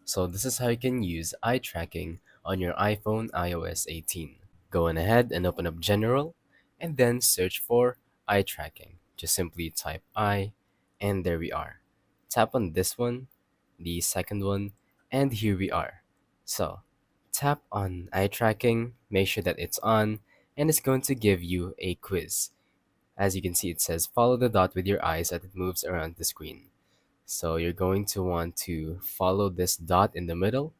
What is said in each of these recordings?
So this is how you can use eye tracking on your iPhone iOS 18. Go on ahead and open up General and then search for eye tracking. Just simply type "eye" and there we are. Tap on this one, the second one, and here we are. So tap on eye tracking, make sure that it's on, and it's going to give you a quiz. As you can see, it says follow the dot with your eyes as it moves around the screen. So you're going to want to follow this dot in the middle.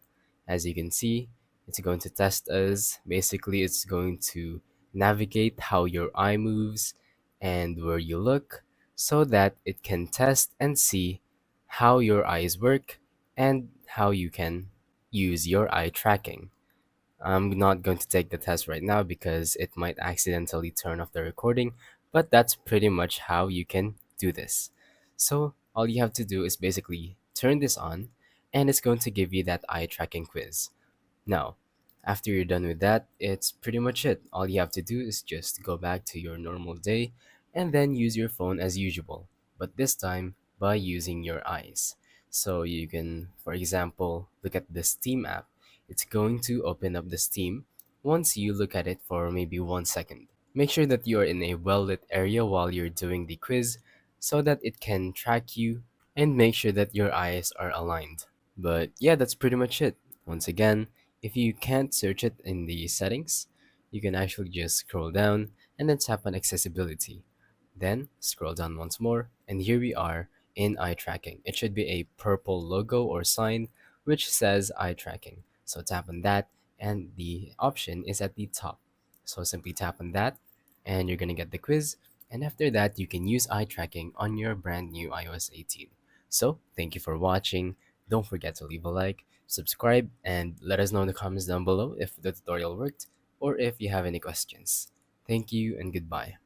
As you can see, it's going to test us. Basically, it's going to navigate how your eye moves and where you look so that it can test and see how your eyes work and how you can use your eye tracking. I'm not going to take the test right now because it might accidentally turn off the recording, but that's pretty much how you can do this. So, all you have to do is basically turn this on, and it's going to give you that eye tracking quiz. Now, after you're done with that, it's pretty much it. All you have to do is just go back to your normal day and then use your phone as usual, but this time by using your eyes. So you can, for example, look at the Steam app. It's going to open up the Steam once you look at it for maybe 1 second. Make sure that you are in a well lit area while you're doing the quiz so that it can track you and make sure that your eyes are aligned. But yeah, that's pretty much it. Once again, if you can't search it in the settings, you can actually just scroll down and then tap on accessibility. Then scroll down once more, and here we are in eye tracking. It should be a purple logo or sign which says eye tracking. So tap on that, and the option is at the top. So simply tap on that, and you're gonna get the quiz. And after that, you can use eye tracking on your brand new iOS 18. So thank you for watching. Don't forget to leave a like, subscribe, and let us know in the comments down below if the tutorial worked or if you have any questions. Thank you and goodbye.